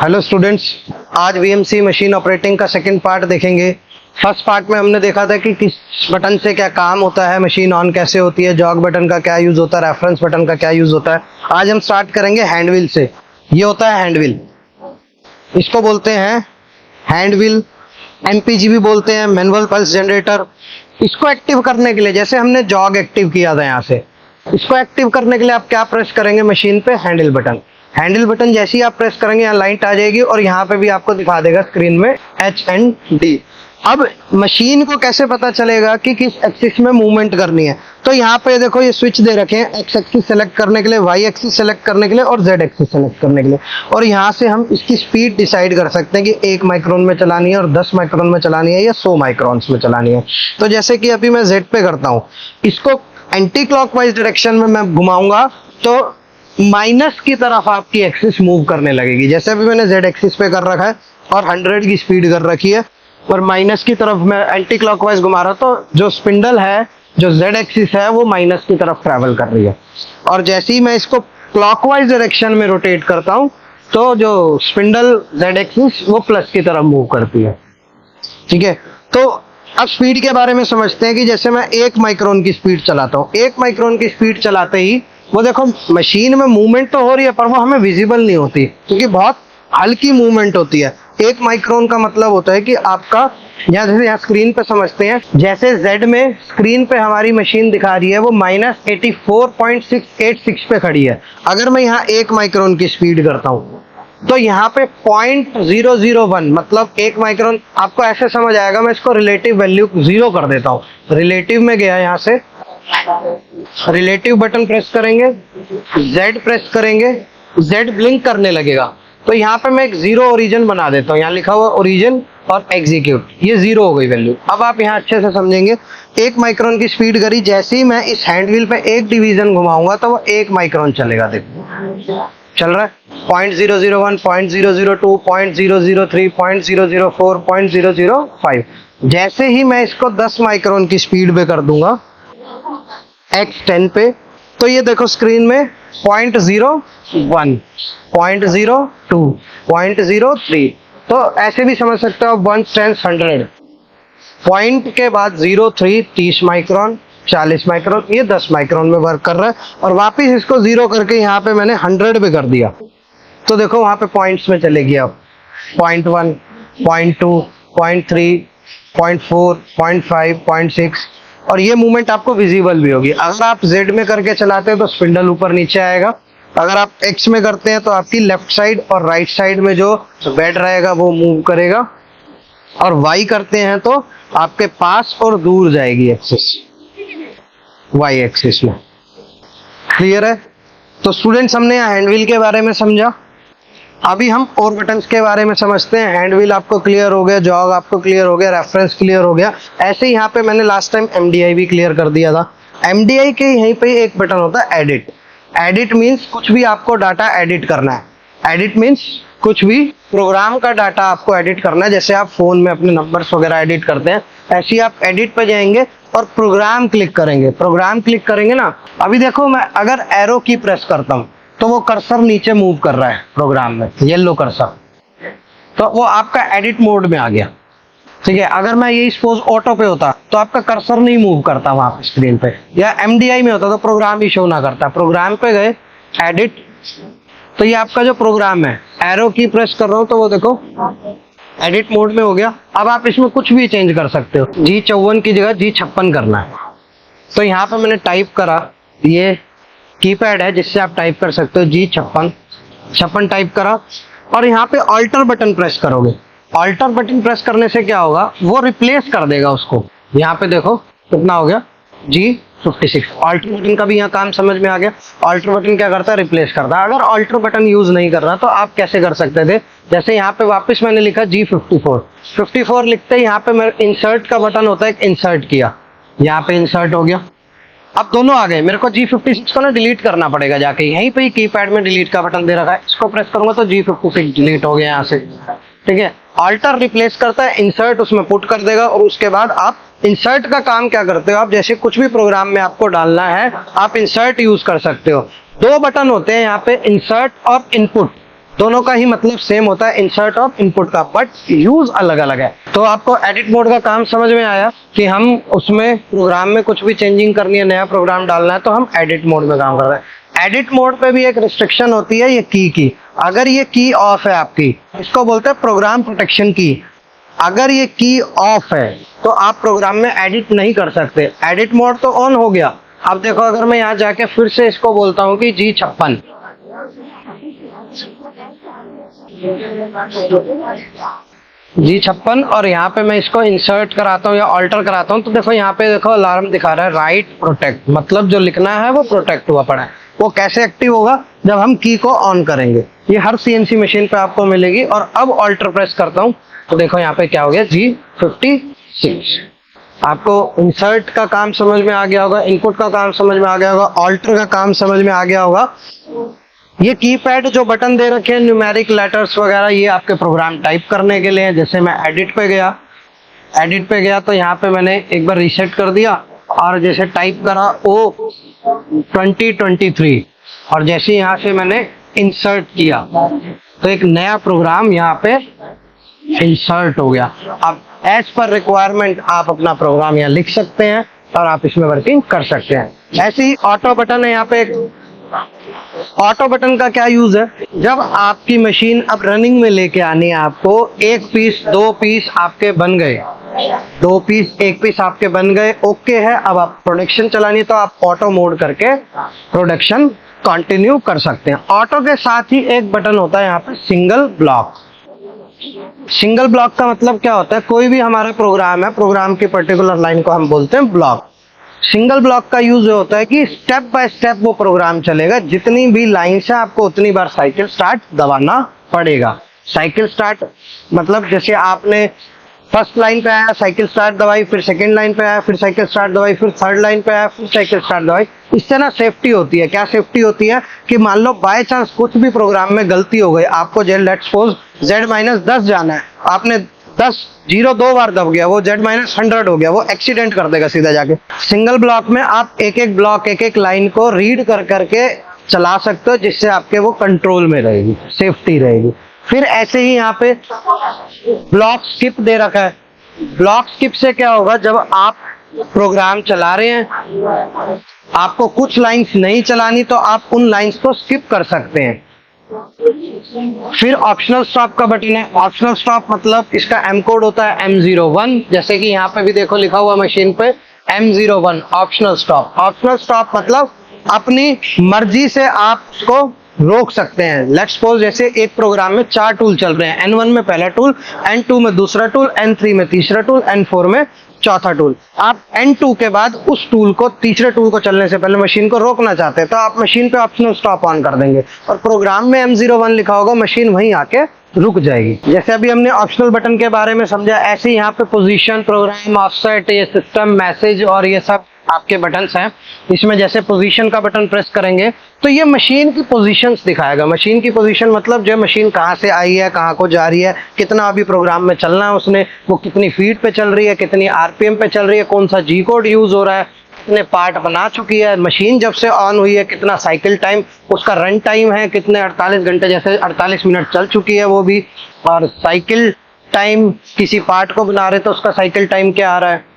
Hello students, आज VMC machine operating का second part देखेंगे। फर्स्ट पार्ट में हमने देखा था कि किस बटन से क्या काम होता है, मशीन ऑन कैसे होती है, जॉग बटन का क्या यूज होता है, रेफरेंस बटन का क्या यूज होता है। आज हम स्टार्ट करेंगे हैंड व्हील से। ये होता है हैंड व्हील, इसको बोलते हैं हैंड व्हील, एमपीजी भी बोलते हैं, मैनुअल पल्स जनरेटर। इसको एक्टिव करने के लिए, जैसे हमने जॉग एक्टिव किया था यहाँ से, इसको एक्टिव करने के लिए आप क्या प्रेस करेंगे मशीन पे? Handle button. हैंडल बटन जैसे ही आप प्रेस करेंगे यहाँ लाइट आ जाएगी और यहाँ पे भी आपको दिखा देगा स्क्रीन में एच एंड डी। अब मशीन को कैसे पता चलेगा कि किस एक्सिस में मूवमेंट करनी है? तो यहाँ पे देखो ये स्विच दे रखे हैं, एक्स एक्सिस सेलेक्ट करने के लिए, वाई एक्सिस सेलेक्ट करने के लिए और जेड एक्सिस सेलेक्ट करने के लिए। और यहाँ से हम इसकी स्पीड डिसाइड कर सकते हैं कि 1 माइक्रोन में चलानी है और 10 माइक्रोन में चलानी है या 100 माइक्रोन्स में चलानी है। तो जैसे कि अभी मैं जेड पे करता हूँ, इसको एंटी क्लॉकवाइज डायरेक्शन में मैं घुमाऊंगा तो माइनस की तरफ आपकी एक्सिस मूव करने लगेगी। जैसे अभी मैंने जेड एक्सिस पे कर रखा है और 100 की स्पीड कर रखी है और माइनस की तरफ मैं एंटी क्लॉकवाइज घुमा रहा हूं, तो जो स्पिंडल है, जो जेड एक्सिस है, वो माइनस की तरफ ट्रैवल कर रही है। और जैसे ही मैं इसको क्लॉकवाइज डायरेक्शन में रोटेट करता हूं तो जो स्पिंडल जेड एक्सिस वो प्लस की तरफ मूव करती है। ठीक है, तो अब स्पीड के बारे में समझते हैं कि जैसे मैं 1 माइक्रोन की स्पीड चलाता हूँ, 1 माइक्रोन की स्पीड चलाते ही वो देखो मशीन में मूवमेंट तो हो रही है पर वो हमें विजिबल नहीं होती क्योंकि बहुत हल्की मूवमेंट होती है। 1 माइक्रोन का मतलब होता है कि आपका, जैसे यहाँ स्क्रीन पे समझते हैं, जैसे Z में स्क्रीन पे हमारी मशीन दिखा रही है वो -84.686 पे खड़ी है। अगर मैं यहाँ 1 माइक्रोन की स्पीड करता हूँ तो यहाँ पे 0.001 मतलब 1 माइक्रोन, आपको ऐसे समझ आएगा। मैं इसको रिलेटिव वैल्यू 0 कर देता हूँ। रिलेटिव में गया, यहाँ से रिलेटिव बटन प्रेस करेंगे, Z प्रेस करेंगे, Z ब्लिंक करने लगेगा। तो यहाँ पे मैं एक 0 ओरिजिन बना देता हूँ, यहाँ लिखा हुआ ओरिजिन और एग्जीक्यूट, ये 0 हो गई वैल्यू। अब आप यहाँ अच्छे से समझेंगे, 1 माइक्रोन की स्पीड करी, जैसे ही मैं इस हैंड व्हील पे एक डिवीजन घुमाऊंगा तो वो 1 माइक्रोन चलेगा। देखो चल रहा है 0.001, 0.002, 0.003, 0.004, 0.005। जैसे ही मैं इसको 10 माइक्रोन की स्पीड पे कर दूंगा X10 पे, तो ये देखो स्क्रीन में 0.01, 0.02, 0.03। तो ऐसे भी समझ सकते हो, 1 10 100 पॉइंट के बाद 0.3 30 माइक्रोन, 40 माइक्रोन, ये 10 माइक्रोन में वर्क कर रहा है। और वापिस इसको 0 करके यहाँ पे मैंने 100 पे कर दिया तो देखो वहां पे पॉइंट्स में चलेगी। अब 0.1, 0.2, 0.3, 0.4, 0.5, 0.6 और ये मूवमेंट आपको विजिबल भी होगी। अगर आप Z में करके चलाते हैं तो स्पिंडल ऊपर नीचे आएगा, अगर आप X में करते हैं तो आपकी लेफ्ट साइड और राइट साइड में जो बेड रहेगा वो मूव करेगा, और Y करते हैं तो आपके पास और दूर जाएगी एक्सिस, Y एक्सिस में। क्लियर है? तो स्टूडेंट्स, हमने यहाँ हैंड व्हील के बारे में समझा। अभी हम और बटन्स के बारे में समझते हैं। हैंड व्हील आपको क्लियर हो गया, जॉग आपको क्लियर हो गया, रेफरेंस क्लियर हो गया। ऐसे ही यहाँ पे मैंने लास्ट टाइम MDI भी क्लियर कर दिया था। MDI के यहीं पे एक बटन होता है एडिट। एडिट मीन्स कुछ भी आपको डाटा एडिट करना है। एडिट मीन्स कुछ भी प्रोग्राम का डाटा आपको एडिट करना है। जैसे आप फोन में अपने नंबर्स वगैरह एडिट करते हैं, ऐसे ही आप एडिट पे जाएंगे और प्रोग्राम क्लिक करेंगे। प्रोग्राम क्लिक करेंगे ना, अभी देखो मैं अगर एरो की प्रेस करता हूँ तो वो कर्सर नीचे मूव कर रहा है प्रोग्राम में, येलो कर्सर, तो वो आपका एडिट मोड में आ गया। ठीक है, अगर मैं ये सपोज ऑटो पे होता तो आपका कर्सर नहीं मूव करता वहां पे स्क्रीन पे, या MDI में होता तो प्रोग्राम ही शो ना करता। प्रोग्राम पे गए, एडिट, तो ये आपका जो प्रोग्राम है, एरो की प्रेस कर रहा हूँ तो वो देखो एडिट मोड में हो गया। अब आप इसमें कुछ भी चेंज कर सकते हो, G54 की जगह G56 करना है। तो यहाँ पे मैंने टाइप करा, ये कीपैड है जिससे आप टाइप कर सकते हो, G56 टाइप करा और यहाँ पे ऑल्टर बटन प्रेस करोगे। ऑल्टर बटन प्रेस करने से क्या होगा, वो रिप्लेस कर देगा उसको। यहाँ पे देखो कितना हो गया, G56। ऑल्टर बटन का भी यहाँ काम समझ में आ गया। ऑल्टर बटन क्या करता है, रिप्लेस करता है। अगर ऑल्टर बटन यूज नहीं कर रहा तो आप कैसे कर सकते थे, जैसे यहाँ पे वापस मैंने लिखा G54 लिखते ही यहाँ पे मैं इंसर्ट का बटन होता है, इंसर्ट किया, यहाँ पे इंसर्ट हो गया। अब दोनों आ गए। मेरे को G56 को ना डिलीट करना पड़ेगा जाके, यहीं पे ही कीपैड में डिलीट का बटन दे रखा है, इसको प्रेस करूंगा तो G56 डिलीट हो गया यहाँ से। ठीक है, ऑल्टर रिप्लेस करता है, इंसर्ट उसमें पुट कर देगा। और उसके बाद आप इंसर्ट का काम क्या करते हो, आप जैसे कुछ भी प्रोग्राम में आपको डालना है आप इंसर्ट यूज कर सकते हो। 2 बटन होते हैं यहाँ पे, इंसर्ट और इनपुट। दोनों का ही मतलब सेम होता है, इंसर्ट और इनपुट का, बट यूज अलग अलग है। तो आपको एडिट मोड का काम समझ में आया कि हम उसमें प्रोग्राम में कुछ भी चेंजिंग करनी है, नया प्रोग्राम डालना है, तो हम एडिट मोड में काम कर रहे हैं। एडिट मोड पे भी एक रिस्ट्रिक्शन होती है ये की। अगर ये की ऑफ है आपकी, इसको बोलते हैं प्रोग्राम प्रोटेक्शन की। अगर ये की ऑफ है तो आप प्रोग्राम में एडिट नहीं कर सकते। एडिट मोड तो ऑन हो गया। अब देखो, अगर मैं यहाँ जाके फिर से इसको बोलता हूँ कि G56, G56 और यहाँ पे मैं इसको इंसर्ट कराता हूँ या ऑल्टर कराता हूँ, तो देखो यहाँ पे देखो अलार्म दिखा रहा है राइट प्रोटेक्ट, मतलब जो लिखना है वो प्रोटेक्ट हुआ पड़ा है। वो कैसे एक्टिव होगा? जब हम की को ऑन करेंगे। ये हर CNC मशीन पे आपको मिलेगी। और अब ऑल्टर प्रेस करता हूँ तो देखो यहाँ पे क्या हो गया, G56। आपको इंसर्ट का काम समझ में आ गया होगा, इनपुट का काम समझ में आ गया होगा, ऑल्टर का काम समझ में आ गया होगा। ये कीपैड जो बटन दे रखे हैं, न्यूमेरिक लेटर्स वगैरह, ये आपके प्रोग्राम टाइप करने के लिए है। जैसे मैं एडिट पे गया तो यहाँ पे मैंने एक बार रीसेट कर दिया और जैसे टाइप करा O2023 और जैसे यहाँ से मैंने इंसर्ट किया तो एक नया प्रोग्राम यहाँ पे इंसर्ट हो गया। अब एज पर रिक्वायरमेंट आप अपना प्रोग्राम यहाँ लिख सकते हैं और आप इसमें वर्किंग कर सकते हैं। ऐसे ही ऑटो बटन है यहाँ पे। ऑटो बटन का क्या यूज है? जब आपकी मशीन अब रनिंग में लेके आनी है आपको, एक पीस, दो पीस आपके बन गए, दो पीस, एक पीस आपके बन गए, ओके है, अब आप प्रोडक्शन चलानी है तो आप ऑटो मोड करके प्रोडक्शन कंटिन्यू कर सकते हैं। ऑटो के साथ ही एक बटन होता है यहाँ पे, सिंगल ब्लॉक। सिंगल ब्लॉक का मतलब क्या होता है? कोई भी हमारा प्रोग्राम है, प्रोग्राम की पर्टिकुलर लाइन को हम बोलते हैं ब्लॉक। सिंगल ब्लॉक का यूज होता है कि स्टेप बाय स्टेप वो प्रोग्राम चलेगा। जितनी भी लाइन है आपको उतनी बार साइकिल स्टार्ट दबाना पड़ेगा। साइकिल स्टार्ट मतलब जैसे आपने फर्स्ट लाइन पे आया, साइकिल स्टार्ट दबाई, फिर सेकंड लाइन पे आया, फिर साइकिल स्टार्ट दबाई, फिर थर्ड लाइन पे आया, फिर साइकिल स्टार्ट दबाई। इससे ना सेफ्टी होती है। क्या सेफ्टी होती है? कि मान लो बाय चांस कुछ भी प्रोग्राम में गलती हो गई, आपको लेट्स सपोज Z-10 जाना है, आपने 0 2 बार दब गया, वो Z-100 हो गया, वो एक्सीडेंट कर देगा सीधा जाके। सिंगल ब्लॉक में आप एक एक ब्लॉक, एक एक लाइन को रीड कर करके चला सकते हो, जिससे आपके वो कंट्रोल में रहेगी, सेफ्टी रहेगी। फिर ऐसे ही यहाँ पे ब्लॉक स्किप दे रखा है। ब्लॉक स्किप से क्या होगा? जब आप प्रोग्राम चला रहे हैं, आपको कुछ लाइंस नहीं चलानी तो आप उन लाइंस को स्किप कर सकते हैं। फिर ऑप्शनल स्टॉप का बटन है। ऑप्शनल स्टॉप मतलब इसका एम कोड होता है M01, जैसे कि यहाँ पे भी देखो लिखा हुआ मशीन पे M01 optional stop. Optional stop मतलब अपनी मर्जी से आप उसको रोक सकते हैं। लेट्स सपोज जैसे एक प्रोग्राम में 4 टूल चल रहे हैं, N1 में पहला टूल, N2 में दूसरा टूल, N3 में तीसरा टूल, N4 में चौथा टूल। आप N2 के बाद उस टूल को, तीसरे टूल को चलने से पहले मशीन को रोकना चाहते हैं तो आप मशीन पे ऑप्शनल स्टॉप ऑन कर देंगे और प्रोग्राम में M01 लिखा होगा, मशीन वहीं आके रुक जाएगी। जैसे अभी हमने ऑप्शनल बटन के बारे में समझा, ऐसे ही यहाँ पे पोजीशन, प्रोग्राम, ऑफसेट, ये सिस्टम, मैसेज और ये सब आपके बटन्स हैं। इसमें जैसे पोजीशन का बटन प्रेस करेंगे तो ये मशीन की पोजीशंस दिखाएगा। मशीन की पोजीशन मतलब जो मशीन कहाँ से आई है, कहाँ को जा रही है, कितना अभी प्रोग्राम में चलना है उसने, वो कितनी फीट पे चल रही है, कितनी RPM पे चल रही है, कौन सा G कोड यूज हो रहा है, कितने पार्ट बना चुकी है मशीन जब से ऑन हुई है, कितना साइकिल टाइम, उसका रन टाइम है, कितने 48 घंटे, जैसे 48 मिनट चल चुकी है वो भी, और साइकिल टाइम किसी पार्ट को बना रहे तो उसका साइकिल टाइम क्या आ रहा है।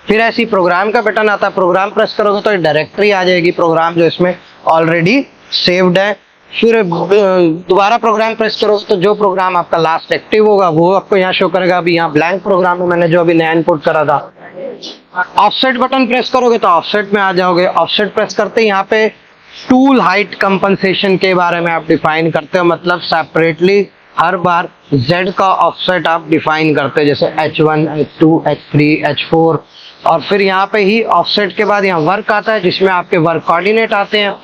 फिर ऐसी प्रोग्राम का बटन आता है। प्रोग्राम प्रेस करोगे तो डायरेक्टरी आ जाएगी, प्रोग्राम जो इसमें ऑलरेडी सेव्ड है। फिर दोबारा प्रोग्राम प्रेस करोगे तो जो प्रोग्राम आपका लास्ट एक्टिव होगा वो आपको यहाँ शो करेगा। अभी यहाँ ब्लैंक प्रोग्राम है, मैंने जो अभी नया इनपुट करा था। ऑफसेट बटन प्रेस करोगे तो ऑफसेट में आ जाओगे। ऑफसेट प्रेस करते ही यहाँ पे टूल हाइट कंपनसेशन के बारे में आप डिफाइन करते हो, मतलब सेपरेटली हर बार Z का ऑफसेट आप डिफाइन करते हैं, जैसे H1, H2, H3, H4। और फिर यहाँ पे ही ऑफसेट के बाद यहाँ वर्क आता है, जिसमें आपके वर्क कोऑर्डिनेट आते हैं।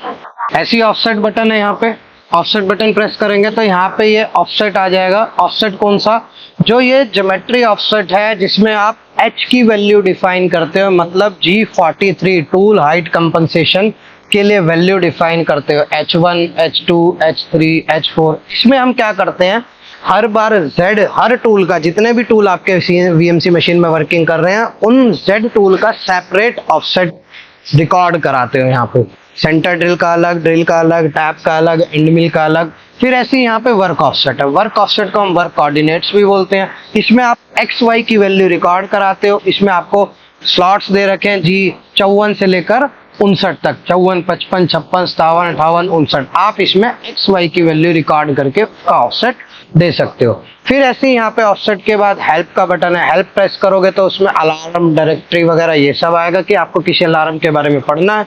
ऐसी ऑफसेट बटन है यहाँ पे। ऑफसेट बटन प्रेस करेंगे तो यहाँ पे ये ऑफसेट आ जाएगा। ऑफसेट कौन सा? जो ये ज्योमेट्री ऑफसेट है, जिसमें आप H की वैल्यू डिफाइन करते हो, मतलब G43 टूल हाइट कंपनसेशन के लिए वैल्यू डिफाइन करते हो, H1, H2, H3, H4। इसमें हम क्या करते हैं, हर बार Z, हर टूल का, जितने भी टूल आपके VMC मशीन में वर्किंग कर रहे हैं, उन Z टूल का सेपरेट ऑफसेट रिकॉर्ड कराते हो यहाँ पे। सेंटर ड्रिल का अलग, टैप का अलग, एंड मिल का अलग। फिर ऐसे ही यहाँ पे वर्क ऑफसेट है। वर्क ऑफसेट को हम वर्क कोऑर्डिनेट्स भी बोलते हैं। इसमें आप एक्स वाई की वैल्यू रिकॉर्ड कराते हो। इसमें आपको स्लॉट्स दे रखे हैं जी 54 से लेकर 59 तक, 54, 55, 56, 57, 58, 59। आप इसमें एक्स वाई की वैल्यू रिकॉर्ड करके उसका ऑफसेट दे सकते हो। फिर ऐसे ही यहाँ पे ऑफसेट के बाद हेल्प का बटन है। हेल्प प्रेस करोगे तो उसमें अलार्म, डायरेक्टरी वगैरह ये सब आएगा कि आपको किसी अलार्म के बारे में पढ़ना है।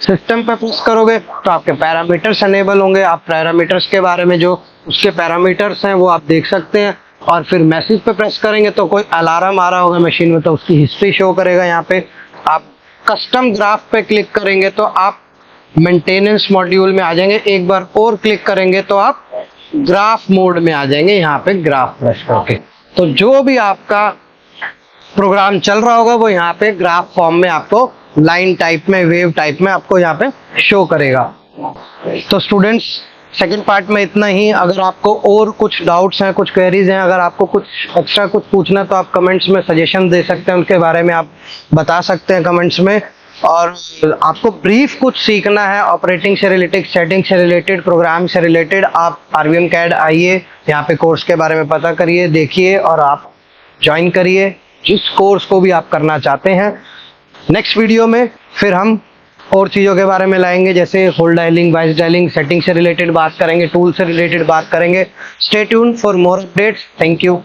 सिस्टम पे प्रेस करोगे तो आपके पैरामीटर्स एनेबल होंगे। आप पैरामीटर्स के बारे में जो उसके पैरामीटर्स हैं वो आप देख सकते हैं। और फिर मैसेज पे प्रेस करेंगे तो कोई अलार्म आ रहा होगा मशीन में तो उसकी हिस्ट्री शो करेगा। यहाँ पे आप कस्टम ग्राफ पे क्लिक करेंगे तो आप मेंटेनेंस मॉड्यूल में आ जाएंगे। एक बार और क्लिक करेंगे तो आप ग्राफ मोड में आ जाएंगे। यहाँ पे ग्राफ प्रेस करके तो जो भी आपका प्रोग्राम चल रहा होगा वो यहाँ पे ग्राफ फॉर्म में आपको लाइन टाइप में, वेव टाइप में आपको यहाँ पे शो करेगा। तो स्टूडेंट्स सेकंड पार्ट में इतना ही। अगर आपको और कुछ डाउट्स हैं, कुछ क्वेरीज हैं, अगर आपको कुछ एक्स्ट्रा कुछ पूछना तो आप कमेंट्स में सजेशन दे सकते हैं, उनके बारे में आप बता सकते हैं कमेंट्स में। और आपको ब्रीफ कुछ सीखना है ऑपरेटिंग से रिलेटेड, सेटिंग से रिलेटेड, प्रोग्राम से रिलेटेड, आप RVM CAD आइए, यहाँ पे कोर्स के बारे में पता करिए, देखिए और आप ज्वाइन करिए जिस कोर्स को भी आप करना चाहते हैं। नेक्स्ट वीडियो में फिर हम और चीज़ों के बारे में लाएंगे, जैसे hold dialing, voice dialing, setting से रिलेटेड बात करेंगे, टूल से रिलेटेड बात करेंगे। Stay tuned for more updates. Thank you.